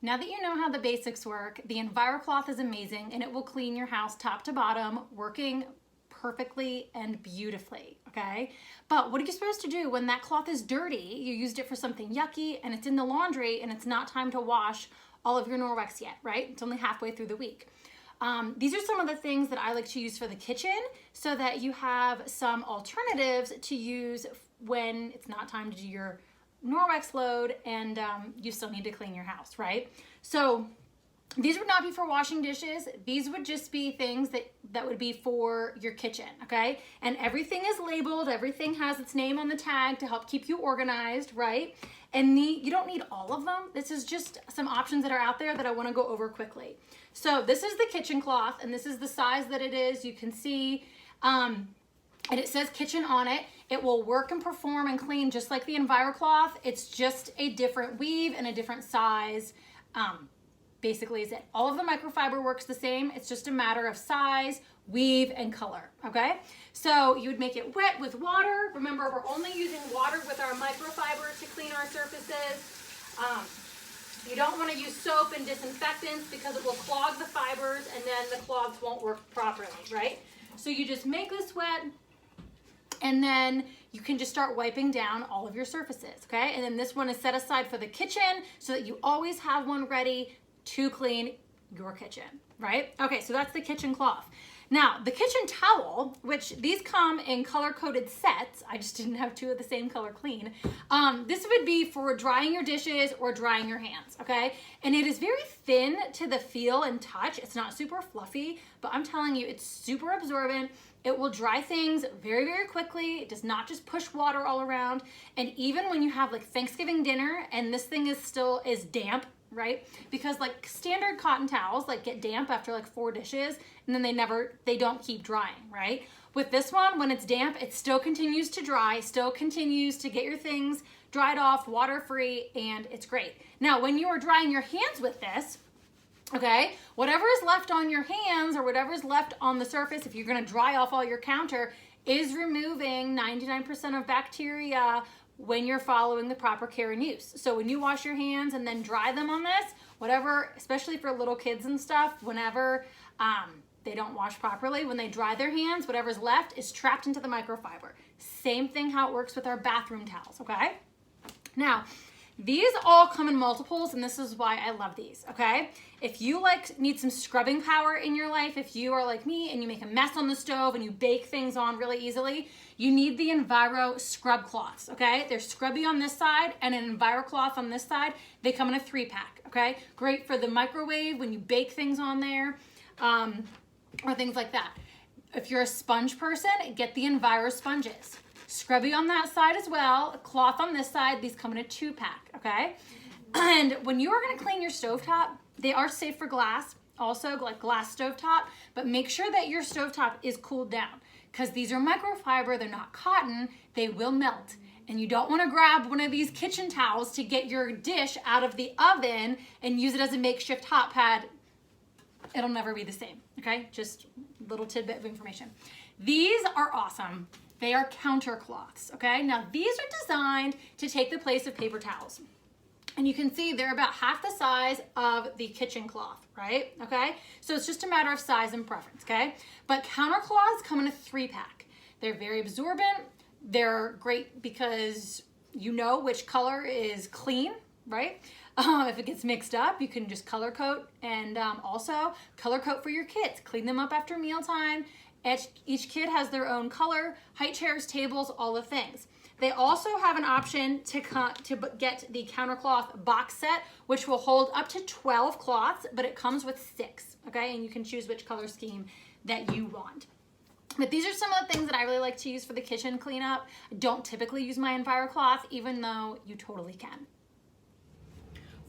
Now that you know how the basics work, the Enviro cloth is amazing and it will clean your house top to bottom, working perfectly and beautifully, okay? But what are you supposed to do when that cloth is dirty? You used it for something yucky and it's in the laundry and it's not time to wash all of your Norwex yet, right? It's only halfway through the week. These are some of the things that I like to use for the kitchen so that you have some alternatives to use when it's not time to do your Norwex load and you still need to clean your house, right? So these would not be for washing dishes. These would just be things that would be for your kitchen, okay? And everything is labeled. Everything has its name on the tag to help keep you organized, right? And you don't need all of them. This is just some options that are out there that I want to go over quickly. So this is the kitchen cloth, and this is the size that it is. You can see, and it says kitchen on it. It will work and perform and clean just like the Enviro cloth. It's just a different weave and a different size. Basically is it. All of the microfiber works the same. It's just a matter of size, weave, and color, okay? So you would make it wet with water. Remember, we're only using water with our microfiber to clean our surfaces. You don't want to use soap and disinfectants because it will clog the fibers and then the cloths won't work properly, right? So you just make this wet and then you can just start wiping down all of your surfaces, okay? And then this one is set aside for the kitchen so that you always have one ready to clean your kitchen, right? Okay, so that's the kitchen cloth. Now, the kitchen towel, which these come in color-coded sets, I just didn't have two of the same color clean. This would be for drying your dishes or drying your hands, okay? And it is very thin to the feel and touch. It's not super fluffy, but I'm telling you, it's super absorbent. It will dry things very, very quickly. It does not just push water all around. And even when you have like Thanksgiving dinner and this thing is damp, right? Because like standard cotton towels like get damp after like 4 dishes and then they don't keep drying, right? With this one, when it's damp, it still continues to dry, still continues to get your things dried off, water-free, and it's great. Now, when you are drying your hands with this, okay, whatever is left on your hands or whatever is left on the surface, if you're gonna dry off all your counter, is removing 99% of bacteria when you're following the proper care and use. So when you wash your hands and then dry them on this, whatever, especially for little kids and stuff, whenever they don't wash properly, when they dry their hands, whatever's left is trapped into the microfiber. Same thing how it works with our bathroom towels, okay? Now, these all come in multiples, and this is why I love these, okay? If you need some scrubbing power in your life, if you are like me and you make a mess on the stove and you bake things on really easily, you need the Enviro scrub cloths, okay? They're scrubby on this side and an Enviro cloth on this side. They come in a 3-pack, okay? Great for the microwave when you bake things on there, or things like that. If you're a sponge person, get the Enviro sponges. Scrubby on that side as well, cloth on this side. These come in a 2-pack, okay? And when you are gonna clean your stovetop, they are safe for glass, also like glass stovetop, but make sure that your stovetop is cooled down because these are microfiber, they're not cotton, they will melt. And you don't wanna grab one of these kitchen towels to get your dish out of the oven and use it as a makeshift hot pad. It'll never be the same, okay? Just a little tidbit of information. These are awesome. They are counter cloths, okay? Now these are designed to take the place of paper towels. And you can see they're about half the size of the kitchen cloth, right? Okay, so it's just a matter of size and preference, okay? But counter cloths come in a 3-pack. They're very absorbent. They're great because you know which color is clean, right? If it gets mixed up, you can just color coat and also color coat for your kids. Clean them up after mealtime. Each kid has their own color, height chairs, tables, all the things. They also have an option to get the countercloth box set, which will hold up to 12 cloths, but it comes with 6, okay? And you can choose which color scheme that you want. But these are some of the things that I really like to use for the kitchen cleanup. I don't typically use my Enviro cloth, even though you totally can.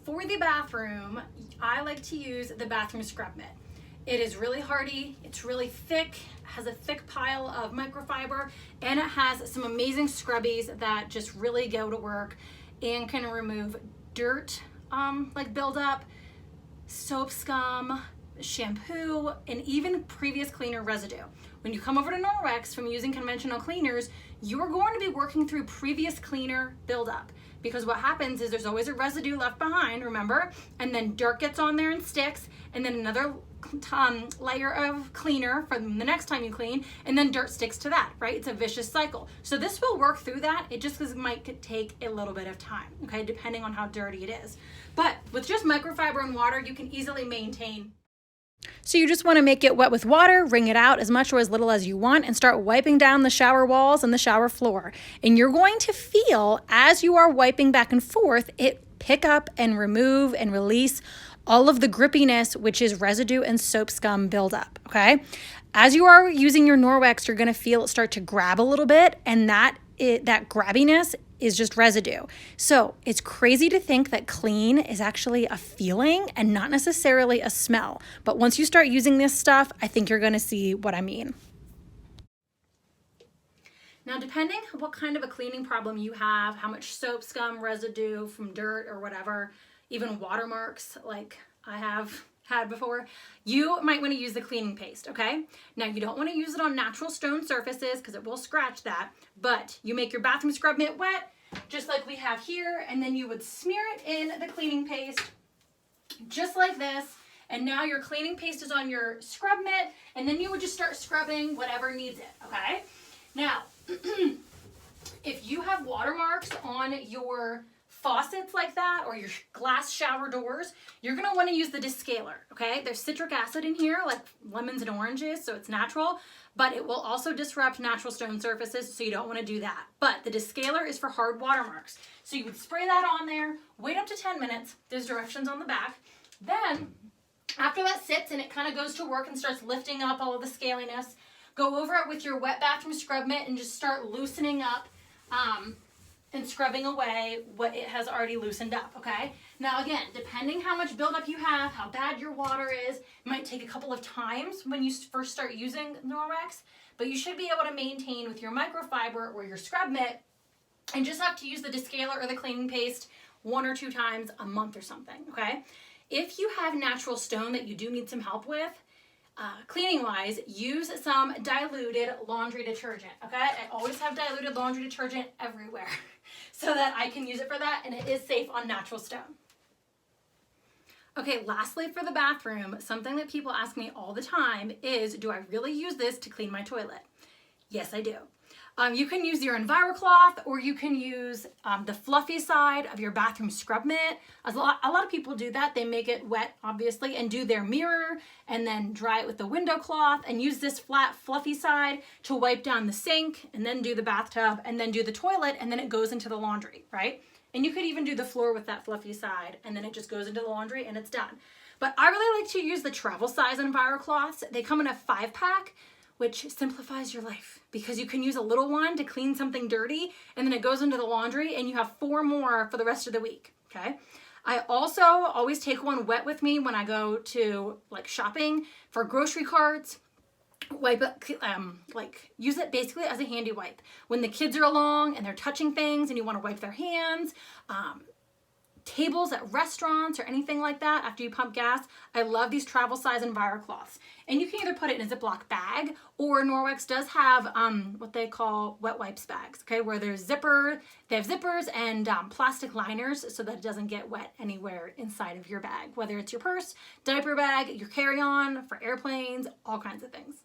For the bathroom, I like to use the bathroom scrub mitt. It is really hardy, it's really thick, has a thick pile of microfiber, and it has some amazing scrubbies that just really go to work and can remove dirt like buildup, soap scum, shampoo, and even previous cleaner residue. when you come over to Norwex from using conventional cleaners, you're going to be working through previous cleaner buildup. Because what happens is there's always a residue left behind, remember? And then dirt gets on there and sticks, and then another layer of cleaner from the next time you clean, and then dirt sticks to that, right? It's a vicious cycle. So this will work through that. It just might take a little bit of time, okay, depending on how dirty it is. But with just microfiber and water, you can easily maintain. So you just want to make it wet with water, wring it out as much or as little as you want, and start wiping down the shower walls and the shower floor. And you're going to feel, as you are wiping back and forth, it pick up and remove and release all of the grippiness, which is residue and soap scum buildup, okay? As you are using your Norwex, you're going to feel it start to grab a little bit, and that grabbiness is just residue. So it's crazy to think that clean is actually a feeling and not necessarily a smell. But once you start using this stuff, I think you're going to see what I mean. Now, depending on what kind of a cleaning problem you have, how much soap scum, residue from dirt or whatever, even watermarks like I have had before, you might want to use the cleaning paste, okay? Now, you don't want to use it on natural stone surfaces because it will scratch that, but you make your bathroom scrub mitt wet, just like we have here, and then you would smear it in the cleaning paste, just like this, and now your cleaning paste is on your scrub mitt, and then you would just start scrubbing whatever needs it, okay? Now, if you have watermarks on your faucets like that or your glass shower doors, you're going to want to use the Descaler, okay? There's citric acid in here, like lemons and oranges, so it's natural, but it will also disrupt natural stone surfaces, so you don't want to do that. But the Descaler is for hard watermarks. So you would spray that on there, wait up to 10 minutes. There's directions on the back. Then, after that sits and it kind of goes to work and starts lifting up all of the scaliness, go over it with your wet bathroom scrub mitt and just start loosening up and scrubbing away what it has already loosened up, okay? Now again, depending how much buildup you have, how bad your water is, it might take a couple of times when you first start using Norwex, but you should be able to maintain with your microfiber or your scrub mitt and just have to use the Descaler or the cleaning paste 1 or 2 times a month or something, okay? If you have natural stone that you do need some help with, cleaning wise, use some diluted laundry detergent, okay? I always have diluted laundry detergent everywhere so that I can use it for that, and it is safe on natural stone. Okay, lastly for the bathroom, something that people ask me all the time is, do I really use this to clean my toilet? Yes, I do. You can use your Enviro cloth, or you can use the fluffy side of your bathroom scrub mitt. A lot of people do that. They make it wet, obviously, and do their mirror, and then dry it with the window cloth, and use this flat, fluffy side to wipe down the sink, and then do the bathtub, and then do the toilet, and then it goes into the laundry, right? And you could even do the floor with that fluffy side, and then it just goes into the laundry, and it's done. But I really like to use the travel size Enviro cloths. They come in a 5-pack, which simplifies your life because you can use a little one to clean something dirty, and then it goes into the laundry, and you have 4 more for the rest of the week, okay? I also always take one wet with me when I go to like shopping for grocery carts. Wipe it, use it basically as a handy wipe. When the kids are along and they're touching things and you want to wipe their hands, tables at restaurants or anything like that after you pump gas, I love these travel size Enviro cloths. And you can either put it in a Ziploc bag, or Norwex does have what they call wet wipes bags, okay, where there's they have zippers and plastic liners so that it doesn't get wet anywhere inside of your bag, whether it's your purse, diaper bag, your carry-on, for airplanes, all kinds of things.